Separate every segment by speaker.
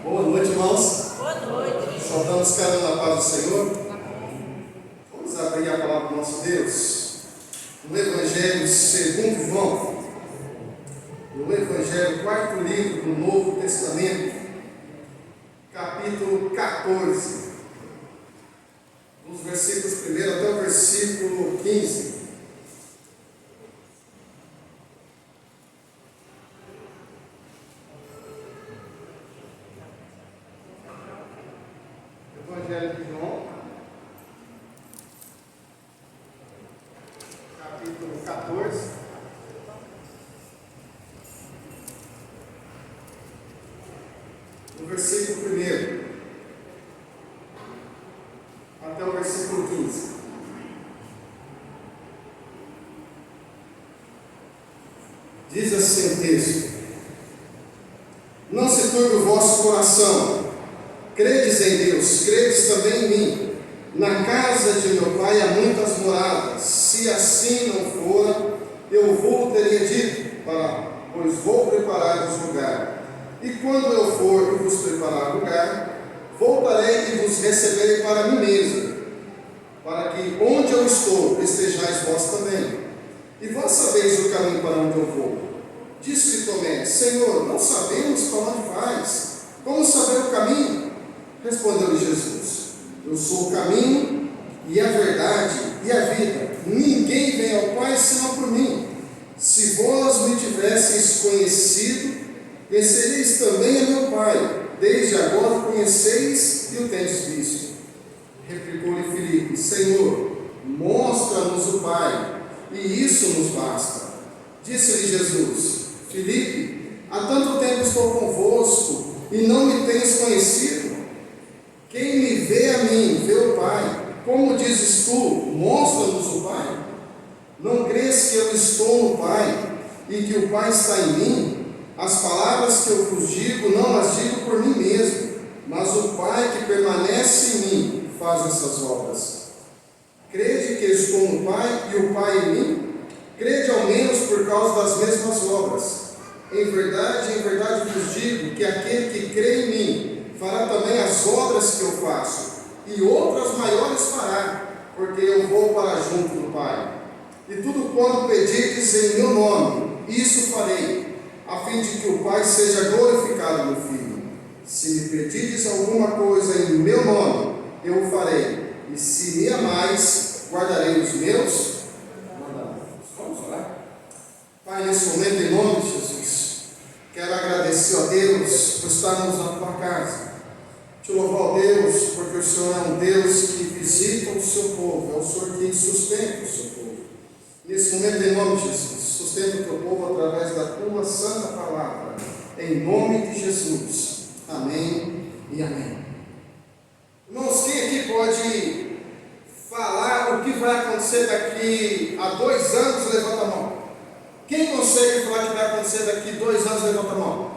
Speaker 1: Boa noite, irmãos.
Speaker 2: Boa noite.
Speaker 1: Saudamos cada um na paz do Senhor. Vamos abrir a palavra do nosso Deus no Evangelho segundo João, no Evangelho, quarto livro do Novo Testamento, capítulo 14, dos versículos 1 até o versículo 15. Evangelho de João, capítulo 14, do versículo 1 até o versículo 15. Diz assim o texto: Não se turbe o vosso coração. Credes em Deus, credes também em mim. Na casa de meu pai há muitas moradas. Se assim não fora, eu vou teria dito, pois vou preparar-vos lugar. E quando eu for e vos preparar lugar, voltarei e vos receberei para mim mesmo, para que onde eu estou estejais vós também. E vós sabeis o caminho para onde eu vou. Disse Tomé: Senhor, não sabemos para onde vais. Como saber o caminho? Respondeu-lhe Jesus: Eu sou o caminho e a verdade e a vida. Ninguém vem ao Pai senão por mim. Se vós me tivesseis conhecido, conhecereis também a meu Pai. Desde agora o conheceis e o tendes visto. Replicou-lhe Filipe: Senhor, mostra-nos o Pai, e isso nos basta. Disse-lhe Jesus: Filipe, há tanto tempo estou convosco e não me tens conhecido? Quem me vê a mim, vê o Pai. Como dizes tu, mostra-nos o Pai? Não crês que eu estou no Pai e que o Pai está em mim? As palavras que eu vos digo, não as digo por mim mesmo, mas o Pai que permanece em mim faz essas obras. Crede que estou no Pai e o Pai em mim? Crede ao menos por causa das mesmas obras. Em verdade vos digo que aquele que crê em mim fará também as obras que eu faço, e outras maiores fará, porque eu vou para junto do Pai. E tudo quanto pedirdes em meu nome, isso farei, a fim de que o Pai seja glorificado no Filho. Se me pedirdes alguma coisa em meu nome, eu o farei, e se me amais, guardarei os meus mandamentos. Vamos orar? Pai, nesse momento, em nome de Jesus, quero agradecer a Deus por estarmos na tua casa. Te louvo a Deus, porque o Senhor é um Deus que visita o seu povo, é o Senhor que sustenta o seu povo. Nesse momento, em nome de Jesus, sustenta o teu povo através da tua santa palavra, em nome de Jesus. Amém e amém. Irmãos, quem aqui pode falar o que vai acontecer daqui a 2 anos? Levanta a mão. Quem consegue falar o que vai acontecer daqui a 2 anos? Levanta a mão.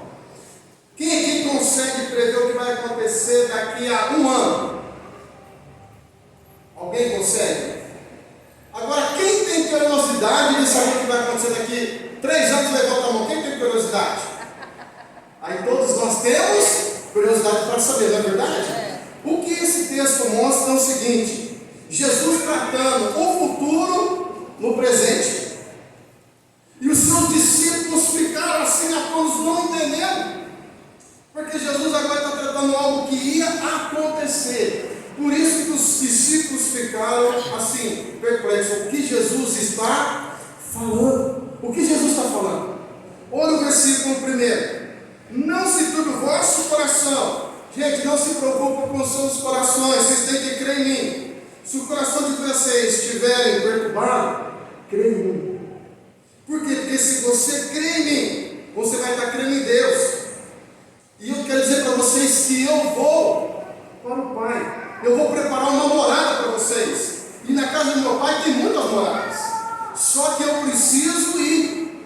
Speaker 1: Quem aqui consegue prever o que vai acontecer daqui a 1 ano? Alguém consegue? Agora, quem tem curiosidade de saber o que vai acontecer daqui a 3 anos? Levanta a mão. Quem tem curiosidade? Aí todos nós temos curiosidade para saber, não é verdade? O que esse texto mostra é o seguinte: Jesus tratando o futuro no presente. E os seus discípulos ficaram assim, atônitos, não entendendo. Porque Jesus agora está tratando algo que ia acontecer. Por isso que os discípulos ficaram assim, perplexos. O que Jesus está falando? O que Jesus está falando? Olha o versículo 1. Não se turbe o vosso coração. Gente, não se preocupe com os seus corações. Vocês têm que crer em mim. Se o coração de vocês estiverem perturbado, crê em mim. Por quê? Porque se você crê em mim, você vai estar crendo em Deus. E eu quero dizer para vocês que eu vou para o Pai. Eu vou preparar uma morada para vocês. E na casa do meu Pai tem muitas moradas. Só que eu preciso ir.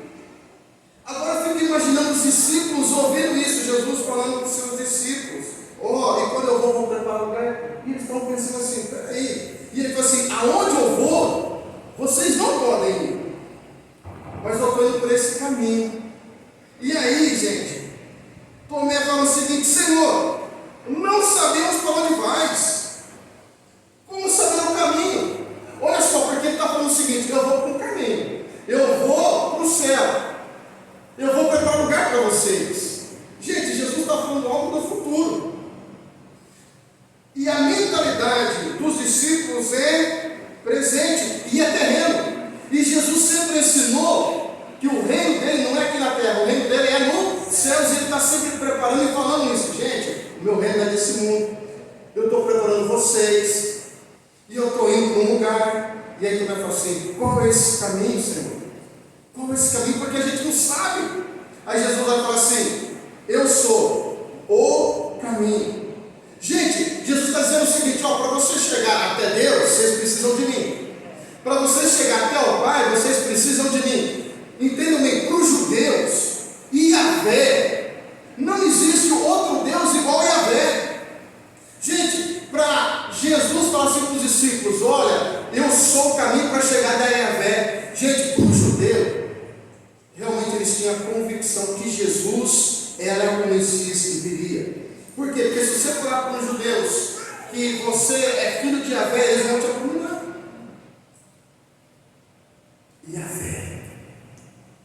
Speaker 1: Agora eu fico imaginando os discípulos ouvindo isso, Jesus falando com os seus discípulos. E quando eu vou preparar o lugar. E eles estão pensando assim, peraí. E ele fala assim, aonde eu vou, vocês não podem ir. Mas eu estou indo por esse caminho. E aí, gente, Tomé fala o seguinte: Senhor, Senhor, não sabemos para onde vais. Como saber o caminho? Olha só, porque ele está falando o seguinte: eu vou para um caminho, eu vou para o céu, eu vou preparar um lugar para vocês. Gente, Jesus está falando algo do futuro. E a mentalidade dos discípulos é presente e é terreno. E Jesus sempre ensinou que o reino dele não é aqui na terra, o reino dele é no céu. E ele está sempre preparando e falando isso. Gente, o meu reino é desse mundo. Eu estou preparando vocês. E eu estou indo para um lugar. E aí tu vai falar assim: qual é esse caminho, Senhor? Qual é esse caminho? Porque a gente não sabe. Aí Jesus vai falar assim: eu sou o caminho. Gente, Jesus está dizendo o seguinte: ó, para você chegar até Deus, vocês precisam de mim. Para vocês chegar até o Pai, vocês precisam de mim. Entendam bem, para os judeus, Yahvé, não existe outro Deus igual a Yahvé. Gente, para Jesus falar assim para os discípulos: olha, eu sou o caminho para chegar até Yahvé. Gente, para o judeu, realmente eles tinham a convicção que Jesus era o Messias que viria. Por quê? Porque se você falar para os judeus que você é filho de Yahvé, eles vão te abominar. Yahvé,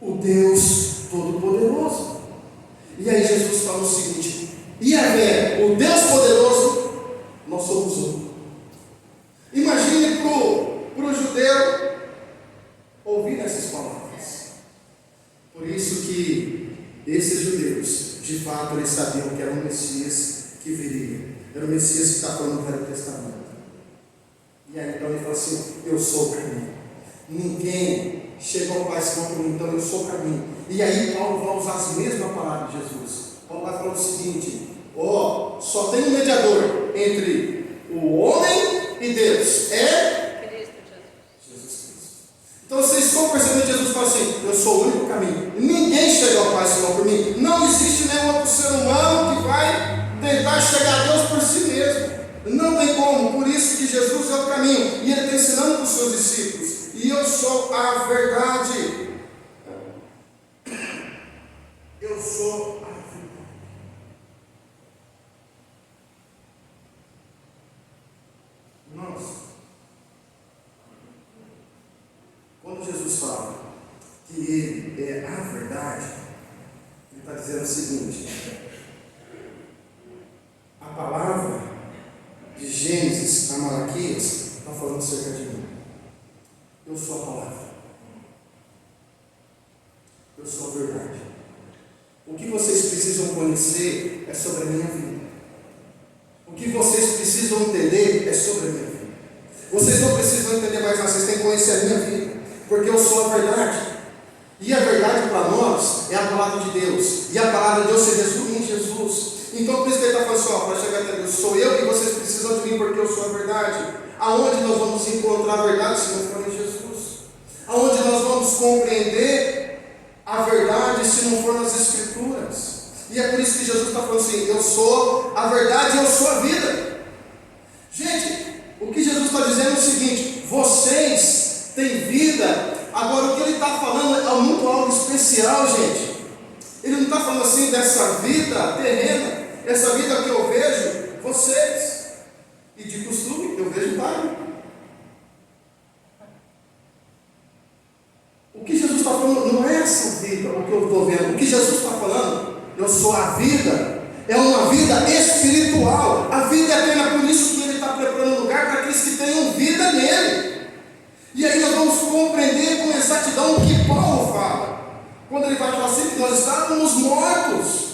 Speaker 1: o Deus Todo-Poderoso. E aí Jesus fala o seguinte: Yahvé, o Deus Poderoso, nós somos um. Imagine para o judeu ouvir essas palavras. Por isso que esses judeus, de fato, eles sabiam que era o Messias que viria. Era o Messias que está falando no Velho Testamento. E aí então ele fala assim: eu sou o caminho. Ninguém chega ao Pai senão por mim, então eu sou o caminho. E aí Paulo vai usar as mesmas palavras de Jesus. Paulo vai falar o seguinte: ó, só tem um mediador entre o homem e Deus. É Jesus Cristo. Então vocês estão percebendo que Jesus fala assim: eu sou o único caminho. Ninguém chega ao Pai senão por mim. Não existe nenhum outro ser humano que vai tentar chegar a Deus por si mesmo. Não tem como. Por isso que Jesus é o caminho. E ele está ensinando para os seus discípulos: e eu sou a verdade. Eu sou a verdade. Nossa. Quando Jesus fala que ele é a verdade, ele está dizendo o seguinte: a palavra de Gênesis a Malaquias está falando acerca de mim. Eu sou a palavra. Eu sou a verdade. O que vocês precisam conhecer é sobre a minha vida. O que vocês precisam entender é sobre a minha vida. Vocês não precisam entender mais nada, vocês têm que conhecer a minha vida. Porque eu sou a verdade. E a verdade para nós é a palavra de Deus. E a palavra de Deus se resume em Jesus. Então por isso que ele está falando assim: ó, para chegar até Deus, sou eu e vocês precisam de mim porque eu sou a verdade. Aonde nós vamos encontrar a verdade se não for em Jesus? Aonde nós vamos compreender a verdade se não for nas Escrituras? E é por isso que Jesus está falando assim: eu sou a verdade e eu sou a vida. Gente, o que Jesus está dizendo é o seguinte: vocês têm vida. Agora o que ele está falando é muito algo especial, gente. Ele não está falando assim dessa vida terrena, essa vida que eu vejo vocês. E de costume eu vejo Pai. O que Jesus está falando não é essa vida, o que eu estou vendo. O que Jesus está falando: eu sou a vida, é uma vida espiritual. A vida é eterna, por isso que ele está preparando um lugar para aqueles que tenham vida nele. E aí nós vamos compreender com exatidão o que Paulo fala, quando ele vai falar assim que nós estávamos mortos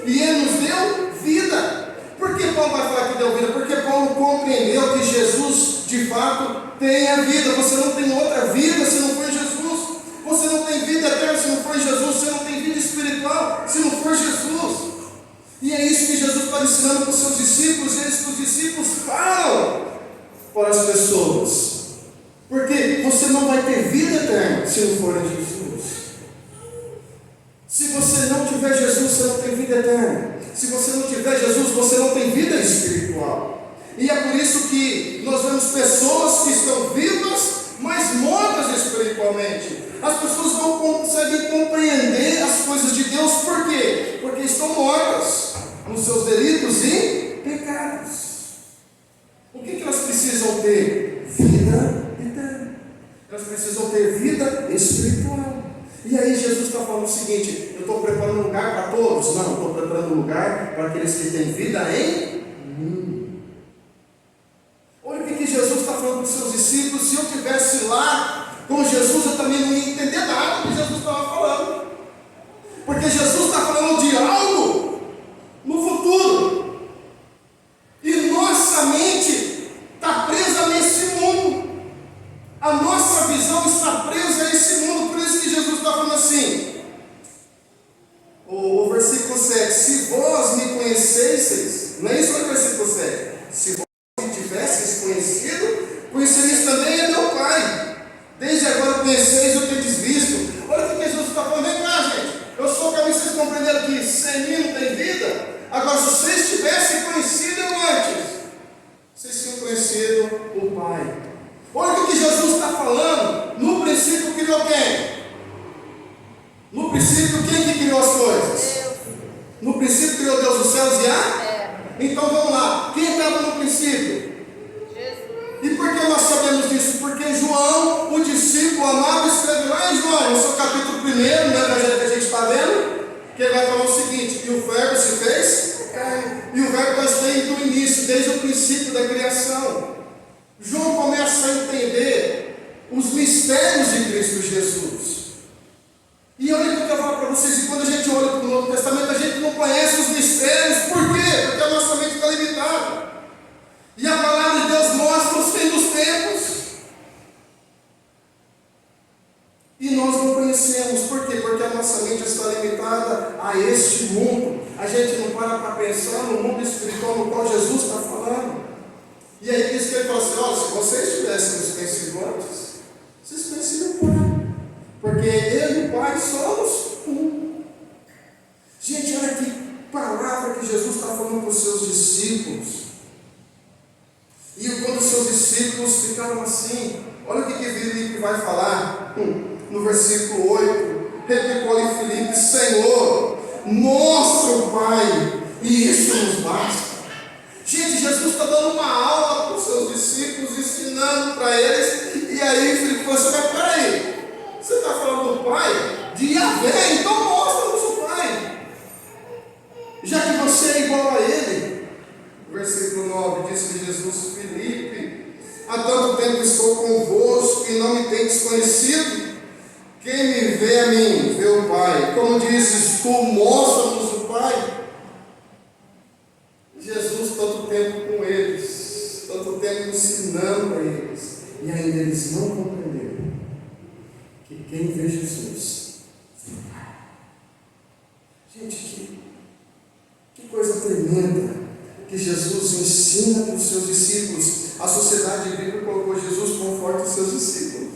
Speaker 1: e ele nos deu vida. Por que Paulo vai falar que deu vida? Porque Paulo compreendeu que Jesus de fato tem a vida. Você não tem outra vida se não for Jesus. Você não tem vida eterna se não for Jesus. Você não tem vida espiritual se não for Jesus. E é isso que Jesus está ensinando para os seus discípulos. E é isso que os discípulos falam para as pessoas. Porque você não vai ter vida eterna se não for em Jesus. Se você não tiver Jesus, você não tem vida eterna. Se você não tiver Jesus, você não tem vida espiritual. E é por isso que nós vemos pessoas que estão vivas, mas mortas espiritualmente. As pessoas não conseguem compreender as coisas de Deus. Por quê? Porque estão mortas. nos seus delitos e pecados. O que elas precisam ter? Vida eterna. Elas precisam ter vida espiritual. E aí Jesus está falando o seguinte: eu estou preparando um lugar para todos? Não, estou preparando um lugar para aqueles que têm vida em mim. Olha o que Jesus está falando para os seus discípulos. Se eu estivesse lá com Jesus, eu também não ia entender nada do que Jesus estava falando. Porque Jesus está falando de algo no futuro. E nossa mente está presa nesse mundo. A nossa visão está presa a esse mundo. Por isso que Jesus está falando assim. O versículo 7. Se vós me conhecesseis. Não é isso o versículo 7. Se vós me tivesseis conhecido, conhecereis também a meu Pai. Desde agora conheceis o que tendes visto. Olha o que Jesus está falando. Vem cá, gente. Eu sou o caminho. Vocês compreenderam que sem mim não tem vida? Agora, se vocês tivessem conhecido eu antes, vocês tinham conhecido o Pai. Olha o que Jesus está falando. No princípio criou quem? No princípio, quem que criou as coisas?
Speaker 2: Deus.
Speaker 1: No princípio criou Deus os céus e a?
Speaker 2: É.
Speaker 1: Então vamos lá. Quem estava no princípio?
Speaker 2: Jesus.
Speaker 1: E por que nós sabemos disso? Porque João, o discípulo amado, escreveu lá em João, no seu capítulo 1, né, que a gente está vendo, que ele vai falar o seguinte: e o verbo se fez carne. E o verbo está desde o início, desde o princípio da criação. João começa a entender os mistérios de Cristo Jesus. E olha o que eu vou falar para vocês: e quando a gente olha para o Novo Testamento, a gente não conhece os mistérios. Por quê? Porque a nossa mente está limitada. E a palavra de Deus mostra os fins dos tempos. E nós não conhecemos. Por quê? Porque a nossa mente está limitada a este mundo. A gente não para pensar no mundo espiritual no qual Jesus está falando. E aí diz que ele fala assim: olha, se vocês tivessem nos conhecido antes, vocês conheciam o Pai. Porque ele e o Pai somos um. Gente, olha que palavra que Jesus está falando para os seus discípulos. E quando os seus discípulos ficaram assim, olha o que Filipe vai falar no versículo 8. Replicou-lhe Filipe: Senhor, mostra o Pai, e isso nos basta. Gente, Jesus está dando uma aula para os seus discípulos, ensinando para eles. E aí Filipe falou assim: mas peraí, você está falando do Pai? De Yahvé, então mostra-nos o Pai, já que você é igual a Ele. Versículo 9, diz que Jesus: Filipe, há tanto tempo estou convosco e não me tendes conhecido. Quem me vê a mim, vê o Pai. Como dizes tu, mostra-nos o Pai. Jesus, tanto tempo com eles, tanto tempo ensinando a eles, e ainda eles não compreenderam que quem vê Jesus vê o Pai. Gente, que coisa tremenda que Jesus ensina para os seus discípulos. A sociedade bíblica colocou Jesus conforme os seus discípulos.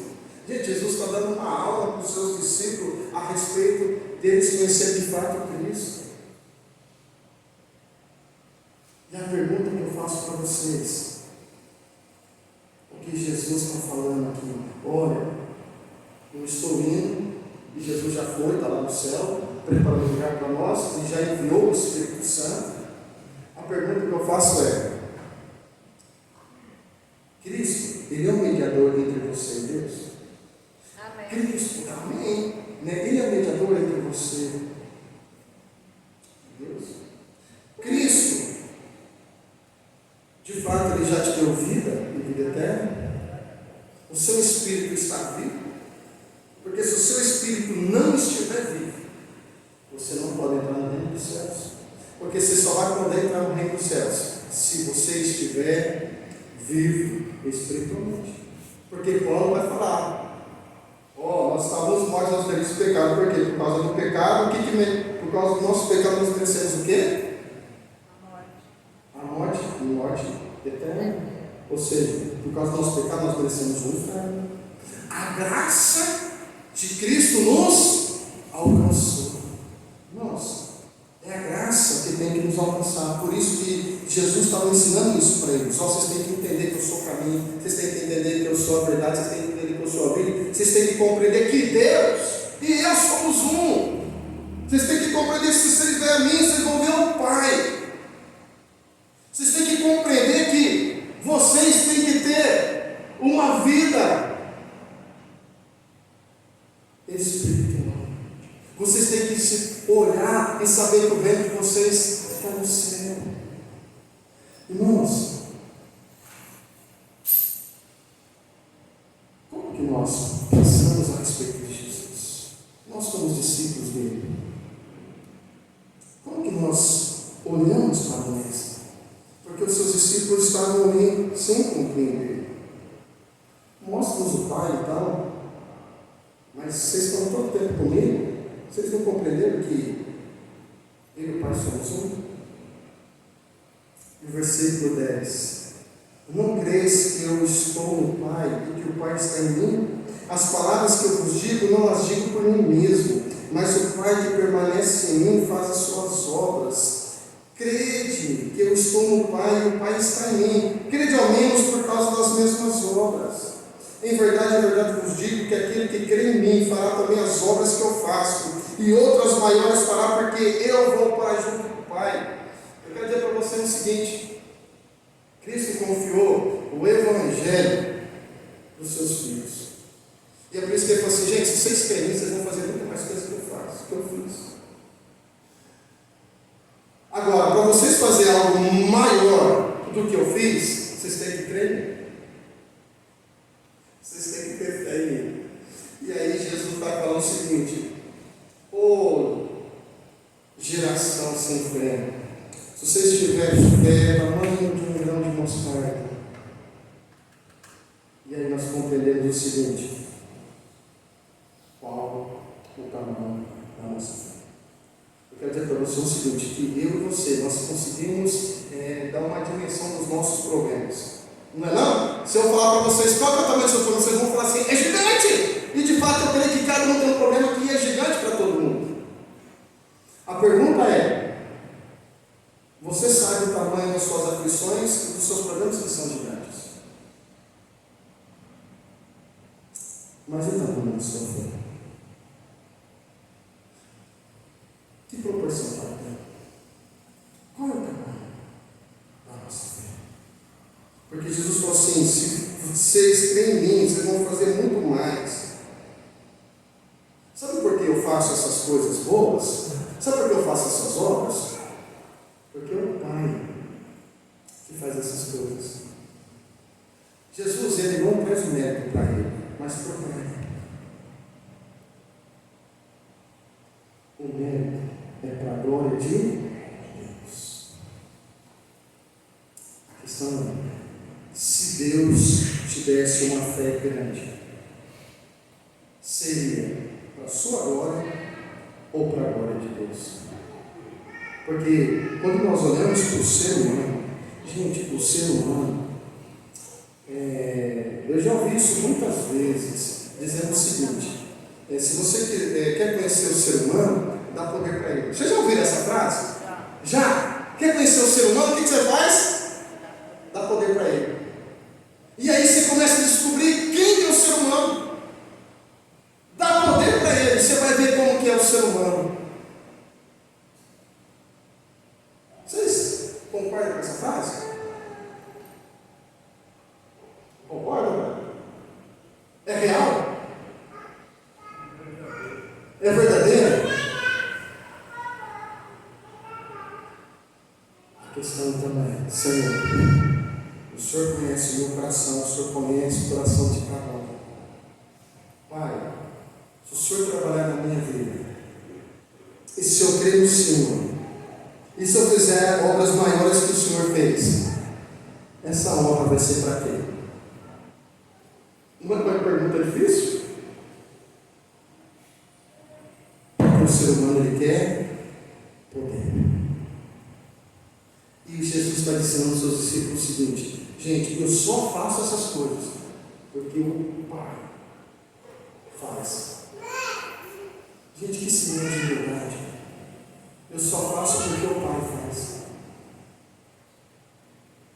Speaker 1: Gente, Jesus está dando uma aula para os seus discípulos a respeito deles conhecer de fato Cristo. E a pergunta que eu faço para vocês: o que Jesus está falando aqui? Olha, eu estou indo, e Jesus já foi, está lá no céu, preparando um lugar para nós, e já enviou o Espírito Santo. A pergunta que eu faço é: Cristo, Ele é o mediador entre você e Deus?
Speaker 2: Amém.
Speaker 1: Cristo, amém. Ele é o mediador entre você e Deus. Cristo, de fato, Ele já te deu vida e vida eterna. O seu espírito está vivo. Porque se o seu espírito não estiver vivo, você não pode entrar no reino dos céus. Porque você só vai poder entrar no reino dos céus se você estiver vivo espiritualmente. Porque Paulo vai falar: nós estávamos mortos aos delitos do pecado. Por quê? Por causa do pecado, por causa do nosso pecado nós merecemos o quê? A morte eterna. Ou seja, por causa do nosso pecado nós merecemos o inferno. A graça de Cristo nos alcançou. Nossa, é a graça que tem que nos alcançar. Por isso que Jesus estava ensinando isso para eles. Só vocês têm que entender que eu sou o caminho, vocês têm que entender que eu sou a verdade, vocês têm que entender que eu sou a vida, vocês têm que compreender que Deus e eu somos um. Vocês têm que compreender que se vocês verem a mim, vocês vão ver o Pai. Vocês têm que compreender que vocês têm que ter uma vida espiritual. Vocês têm que se olhar e saber que o reino de vocês está no céu. Irmãos, como que nós pensamos a respeito de Jesus? Nós somos discípulos dele. Como que nós olhamos para o Mestre? Porque os seus discípulos estavam ali sem compreender. Mostra-nos o Pai e tal, mas vocês estão todo tempo comigo? Vocês não compreenderam que Ele e o Pai somos um? No versículo 10: não creis que eu estou no Pai e que o Pai está em mim? As palavras que eu vos digo, não as digo por mim mesmo, mas o Pai que permanece em mim faz as suas obras. Crede que eu estou no Pai e o Pai está em mim. Crede ao menos por causa das mesmas obras. Em verdade vos digo que aquele que crê em mim fará também as obras que eu faço, e outras maiores fará, porque eu vou para junto do Pai. Eu quero dizer para você o seguinte: Cristo confiou o Evangelho para os seus filhos. E é por isso que ele falou assim: gente, se vocês querem, vocês vão fazer muito mais coisas que eu faço, que eu fiz. Agora, para vocês fazerem algo maior do que eu fiz, vocês têm que crer em mim. Vocês têm que ter fé em mim. E aí Jesus está falando o seguinte: ô geração sem fé, se vocês tiverem fé tamanho de um grão de mostarda. E aí nós compreendemos o seguinte: qual o tamanho da nossa fé? Eu quero dizer para você o seguinte: que eu e você, nós conseguimos dar uma dimensão dos nossos problemas. Não é não? Se eu falar para vocês qual é o tamanho do seu problema, vocês vão falar assim: é gigante! E de fato eu creio que cada um tem um problema que é gigante para todo mundo. A pergunta é: você sabe o tamanho das suas aflições e dos seus problemas que são gigantes? Mas e o tamanho da sua fé? Que proporção está tendo? Qual é o tamanho da nossa fé? Porque Jesus falou assim: se vocês creem em mim, vocês vão fazer muito mais. Sabe por que eu faço essas coisas boas? Sabe por que eu faço essas obras? Porque é o Pai que faz essas coisas. Jesus, ele não traz o mérito para ele, mas para o Pai. O mérito é para a glória de Deus. A questão é: se Deus tivesse uma fé grande, seria para a sua glória ou para a glória de Deus? Porque quando nós olhamos para o ser humano, gente, o ser humano, eu já ouvi isso muitas vezes, dizendo o seguinte: se você quer conhecer o ser humano, dá poder para ele. Vocês já ouviram essa frase? Já? Quer conhecer o ser humano? O que você faz? Dá poder para ele. E aí você começa a descobrir quem é o ser humano. Dá poder para ele, você vai ver como que é o ser humano. Vocês concordam com essa frase? Concordam? É real? É verdadeiro? A questão também é: Senhor, o Senhor conhece o meu coração, o Senhor conhece o coração de cada um. Pai, se o Senhor trabalhar na minha vida, e se eu crer no Senhor, e se eu fizer obras maiores que o Senhor fez, essa obra vai ser para quê? Uma pergunta difícil? Porque o ser humano, ele quer poder. E Jesus está ensinando aos seus discípulos o seguinte: gente, eu só faço essas coisas porque o Pai faz. Gente, que silêncio de verdade. Eu só faço porque o Pai faz.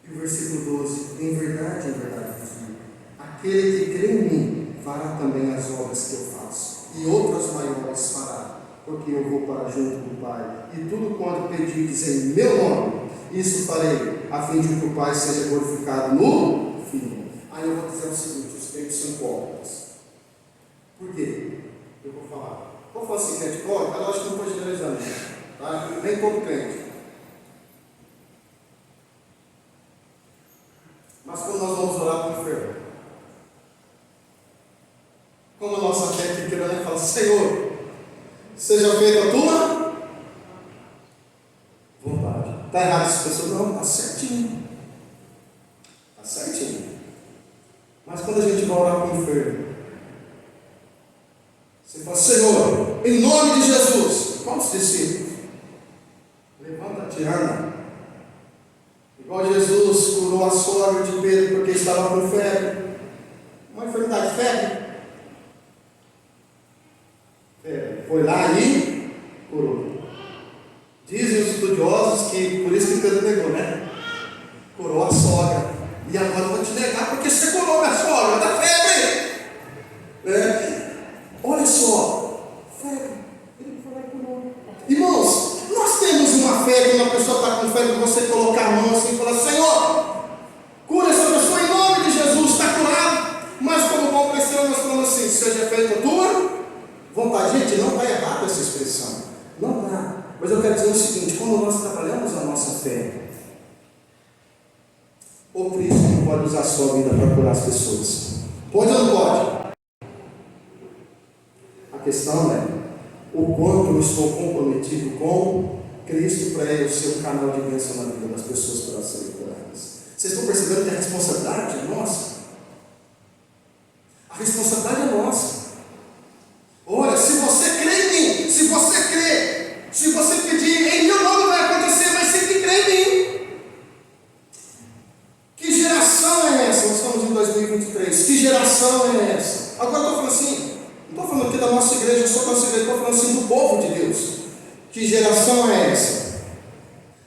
Speaker 1: E o versículo 12: em verdade vos digo, aquele que crê em mim fará também as obras que eu faço, e outras maiores fará, porque eu vou para junto do Pai. E tudo quanto pedirdes em meu nome, isso farei, a fim de que o Pai seja glorificado no Filho. Aí eu vou dizer o seguinte: os tempos são hipócritas. Por quê? Eu vou falar. Vou falar assim, crente hipócrita, eu acho que não estou generalizando, tá? Nem todo crente. Mas quando nós vamos orar para o inferno, como a nossa fé que querendo fala: Senhor, seja feita a tua vontade. Está errado essa pessoa? Não, está certinho. Está certinho. Mas quando a gente vai orar para o inferno, você fala: Senhor, em nome de Jesus, quantos discípulos? Levanta-te, anda. Igual Jesus curou a sogra de Pedro porque estava com febre. Uma enfermidade, febre. Foi lá e curou. Dizem os estudiosos que, por isso que Pedro negou, né? Curou a sogra. E agora eu vou te negar porque você curou minha sogra, da febre. Olha só, febre. Ele foi lá e curou. Irmãos, nós temos uma fé que uma pessoa está com febre, você colocar a mão assim e falar: Senhor, cura essa pessoa em nome de Jesus, está curado. Mas como bom cristão, nós falamos assim: seja feita a tua vontade. Gente, não está errada essa expressão. Não está. Mas eu quero dizer o seguinte: quando nós trabalhamos a nossa fé, o Cristo não pode usar a sua vida para curar as pessoas. Pode ou não pode? A questão é o quanto eu estou comprometido com Cristo para eu ser um canal de bênção na vida das pessoas para elas serem curadas. Vocês estão percebendo que a responsabilidade é nossa? A responsabilidade é nossa. Olha, se você crê em mim, se você pedir em meu nome, vai acontecer, mas você tem que crer em mim. Que geração é essa? Nós estamos em 2023. Que geração é essa? Agora eu estou falando assim, não estou falando aqui da nossa igreja, só da nossa igreja, estou falando assim do povo de Deus. Que geração é essa?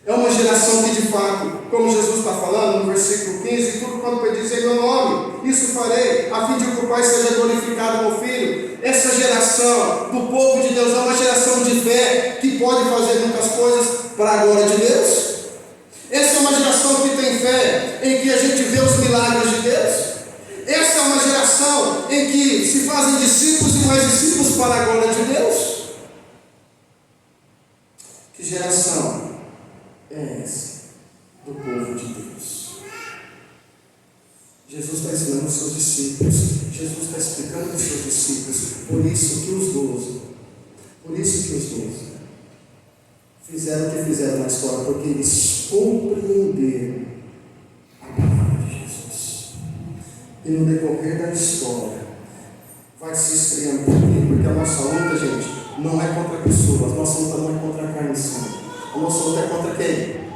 Speaker 1: É uma geração que de fato, como Jesus está falando no versículo 15, tudo quanto pedis em meu nome, isso farei, a fim de que o Pai seja glorificado no Filho. Essa geração do povo de Deus é uma geração de fé que pode fazer muitas coisas para a glória de Deus. Essa é uma geração que tem fé em que a gente vê os milagres de Deus. Essa é uma geração em que se fazem discípulos e mais discípulos para a glória de Deus. Que geração é essa do povo de Deus? Jesus está ensinando os seus discípulos, Jesus está explicando os seus discípulos, por isso que os 12 fizeram o que fizeram na história, porque eles compreenderam a palavra de Jesus. E no decorrer da história vai se esfriando. Por quê? Porque a nossa luta, gente, não é contra pessoas, a nossa luta não é contra a carne e sangue. A nossa luta é contra quem?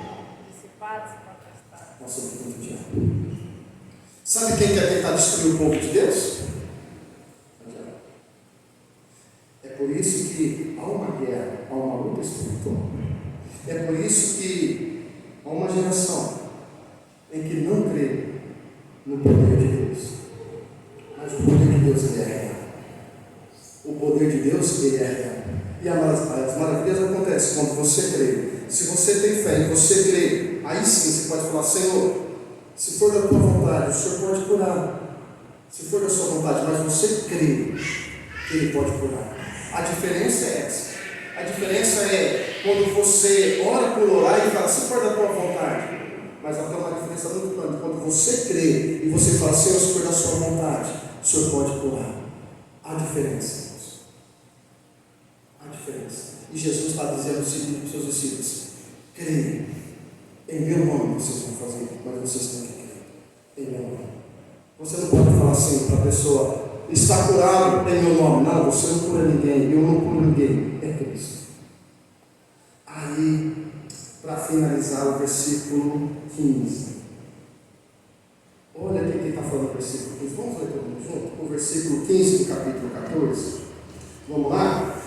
Speaker 1: Nossa luta é contra o diabo. Sabe quem quer tentar destruir o povo de Deus? É por isso que há uma guerra, há uma luta espiritual. É por isso que há uma geração em que não crê no poder de Deus. Mas o poder de Deus, ele é real. O poder de Deus, ele é real. E as maravilhas acontecem quando você crê. Se você tem fé e você crê, aí sim você pode falar: Senhor, se for da tua vontade, o Senhor pode curar. Se for da sua vontade, mas você crê que Ele pode curar. A diferença é essa. A diferença é quando você ora por orar e fala: se for da tua vontade. Mas até uma diferença muito grande. Quando você crê e você fala: Senhor, se for da sua vontade, o Senhor pode curar. A diferença. A diferença. E Jesus está dizendo o seguinte para os seus discípulos: creia. Em meu nome vocês vão fazer, mas vocês têm que crer. Em meu nome. Você não pode falar assim para a pessoa: está curado em meu nome. Não, você não cura ninguém, eu não curo ninguém. É Cristo. Aí, para finalizar o versículo 15. Olha o que ele está falando no versículo 15. Vamos ler todo mundo junto? O versículo 15 do capítulo 14. Vamos lá?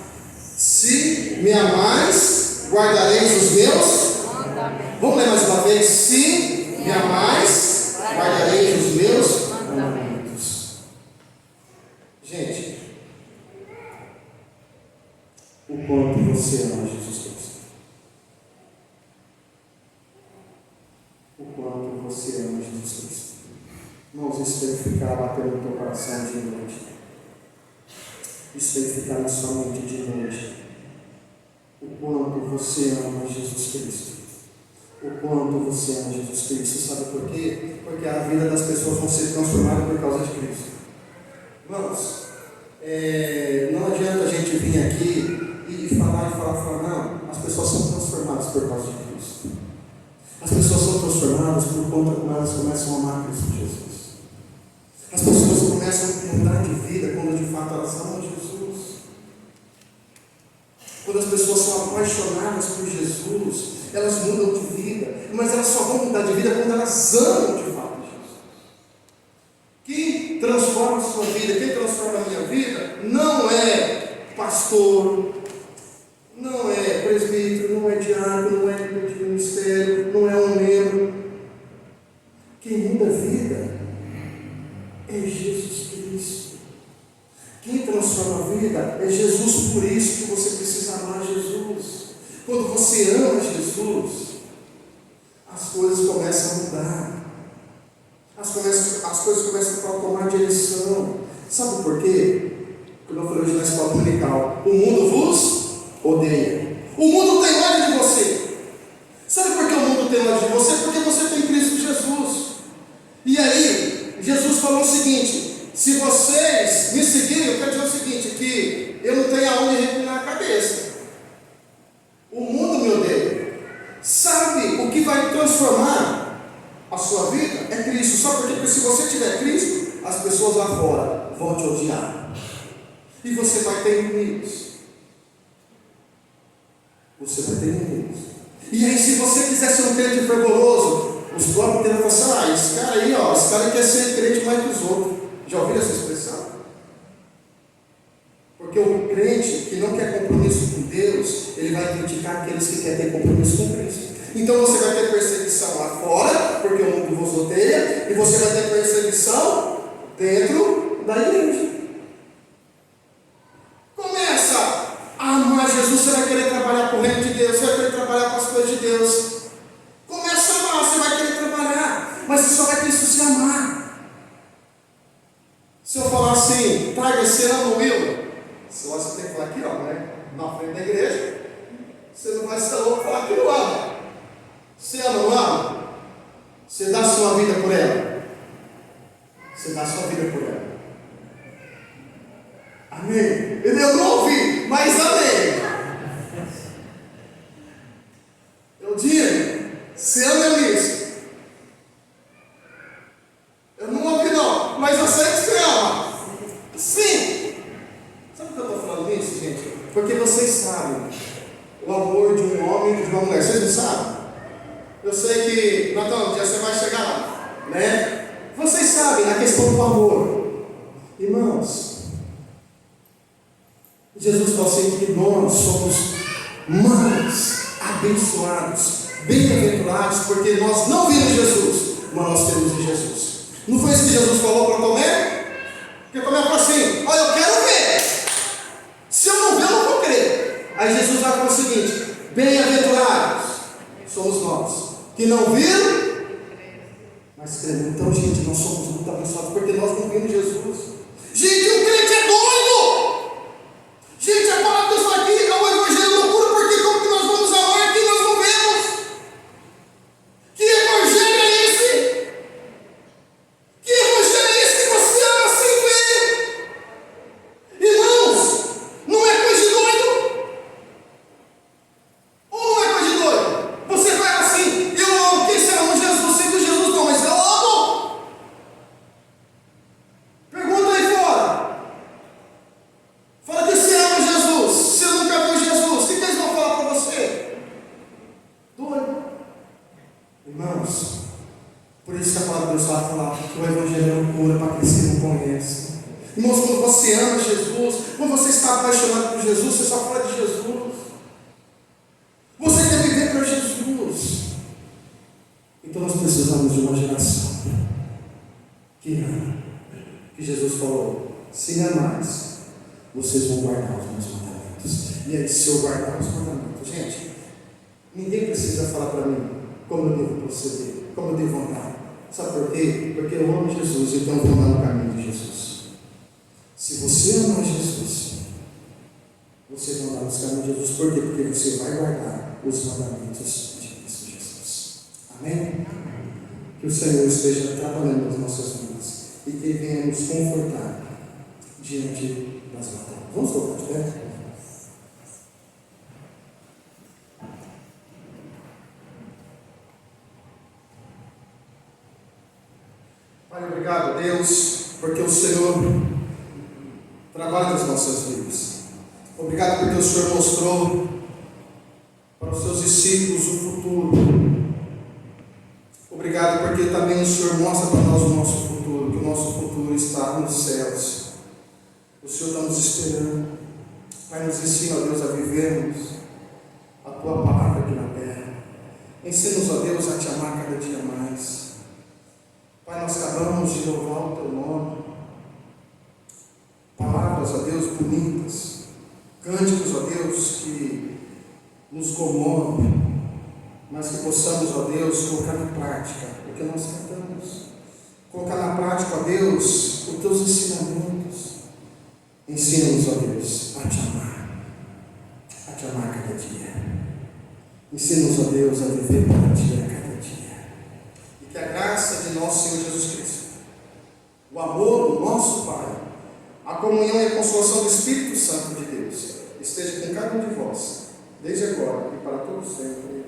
Speaker 1: Se me amais, guardareis os meus. Vamos ler mais uma vez. Se me amais, guardareis os meus mandamentos. Gente, o quanto você ama Jesus Cristo. você ama Jesus Cristo. Irmãos, isso tem que ficar batendo no teu coração de noite. Isso tem que ficar na sua mente de noite. O quanto você ama Jesus Cristo. O quanto você ama Jesus Cristo. Sabe por quê? Porque a vida das pessoas vão ser transformadas por causa de Cristo. Irmãos, não adianta a gente vir aqui e falar, não. As pessoas são transformadas por causa de Cristo. As pessoas são transformadas por conta como elas começam a amar Cristo Jesus. As pessoas começam a mudar de vida quando de fato elas amam Jesus. Quando as pessoas são apaixonadas por Jesus, elas mudam de vida. Mas elas só vão mudar de vida quando elas amam de fato Jesus. Quem transforma a sua vida, quem transforma a minha vida, não é pastor, não é presbítero, não é diácono, não é líder de ministério, não é um membro. Quem muda a vida é Jesus Cristo. Quem transforma a vida é Jesus. Por isso que você precisa amar Jesus. Quando você ama Jesus, as coisas começam a mudar. As coisas começam a tomar direção. Sabe por quê? Como eu falei hoje na escola dominical, o mundo vos odeia. O mundo tem ódio de você. Sabe por que o mundo tem ódio de você? Porque você tem Cristo Jesus. E aí, Jesus falou o seguinte: se vocês me seguirem, eu quero dizer o seguinte, que eu não tenho aonde reclinar a cabeça. O mundo me odeia. Sabe o que vai transformar a sua vida? É Cristo. Sabe por quê? Porque se você tiver Cristo, as pessoas lá fora vão te odiar. E você vai ter inimigos. Você vai ter inimigos. E aí, se você quiser ser um crente fervoroso, os próprios terão falar assim: esse cara aí, esse cara quer ser crente mais que os outros. Já ouviram essa expressão? Porque o crente que não quer compromisso com Deus, ele vai criticar aqueles que querem ter compromisso com Cristo. Então você vai ter perseguição lá fora, porque o mundo vos odeia, e você vai ter perseguição dentro da igreja. Começa a amar Jesus, você vai querer trabalhar com o reino de Deus, você vai querer trabalhar com as coisas de Deus. Começa a amar, você vai querer trabalhar, mas você só vai ter isso se amar. Se eu falar assim, traga esse ano, Will, você tem que falar aqui, né? Na frente da igreja, você não vai ser louco falar que não ama. Você ama ou não ama? Você dá a sua vida por ela. Você dá a sua vida por ela. Amém? Eu não ouvi, mas amém. Eu digo, você ama isso? Eu não ouvi não, mas eu sei que você ama. Sim. Sabe por que eu estou falando isso, gente? Porque vocês sabem o amor de um homem e de uma mulher. Vocês não sabem? Eu sei que, Natão, um dia você vai chegar lá, né? Vocês sabem a questão do amor. Irmãos, Jesus falou assim que nós somos mais abençoados, bem-aventurados, porque nós não vimos Jesus, mas nós temos em Jesus. Não foi isso que Jesus falou para Tomé? Porque Tomé falou assim: olha, eu quero ver. Se eu não ver, eu não vou crer. Aí Jesus vai falar o seguinte: bem-aventurados somos nós, que não viram, mas cremos. Então, gente, nós somos muito abençoados, porque nós não vimos Jesus. Gente, o crente é doido! Gente, a palavra de Deus está aqui, é o evangelho loucura, porque como que nós vamos amar quem nós não vemos? Que evangelho é esse? Que evangelho é esse que você ama sem ver? Irmãos, não é coisa de doido? Ou não é coisa de doido? Você vai assim: eu amo, quem você ama? Jesus, sei que Jesus não, mas eu amo. Pergunta aí fora. Fala que você ama Jesus, você nunca viu Jesus, o que eles vão falar para você? Doido. Irmãos, por isso que a palavra de Deus vai falar que o evangelho é loucura para aqueles que não conhecem. Irmãos, quando você ama Jesus, quando você está apaixonado por Jesus, você só fala de Jesus. Você quer viver para Jesus. Então nós precisamos de uma geração que ama. Que Jesus falou: se amais, vocês vão guardar os meus mandamentos. E aí, se eu guardar os mandamentos, gente, ninguém precisa falar para mim como eu devo proceder. como eu devo andar. Sabe por quê? Porque eu amo Jesus, então eu vou andar no caminho de Jesus. Se você amar Jesus, você vai andar nos caminhos de Jesus. Por quê? Porque você vai guardar os mandamentos de Cristo Jesus. Amém? Que o Senhor esteja trabalhando nas nossas vidas e que Ele venha nos confortar diante das batalhas. Vamos tocar de pé? Pai, obrigado, Deus, porque o Senhor trabalha nas nossas vidas. Obrigado porque o Senhor mostrou para os seus discípulos o futuro. Obrigado porque também o Senhor mostra para nós o nosso futuro, que o nosso futuro está nos céus. O Senhor está nos esperando. Pai, nos ensina, ó Deus, a vivermos a Tua palavra aqui na terra. Ensina-nos, ó Deus, a Te amar cada dia mais. Pai, nós acabamos de louvar o Teu nome. Palavras, ó Deus, bonitas. Cânticos, ó Deus, que nos comovem. Mas que possamos, ó Deus, colocar na prática o que nós cantamos. Colocar na prática, ó Deus, os Teus ensinamentos. Ensina-nos, ó Deus, a Te amar cada dia. Ensina-nos, ó Deus, a viver para Ti a cada dia. E que a graça de nosso Senhor Jesus Cristo, o amor do nosso Pai, a comunhão e a consolação do Espírito Santo de Deus esteja com cada um de vós, desde agora e para todos sempre.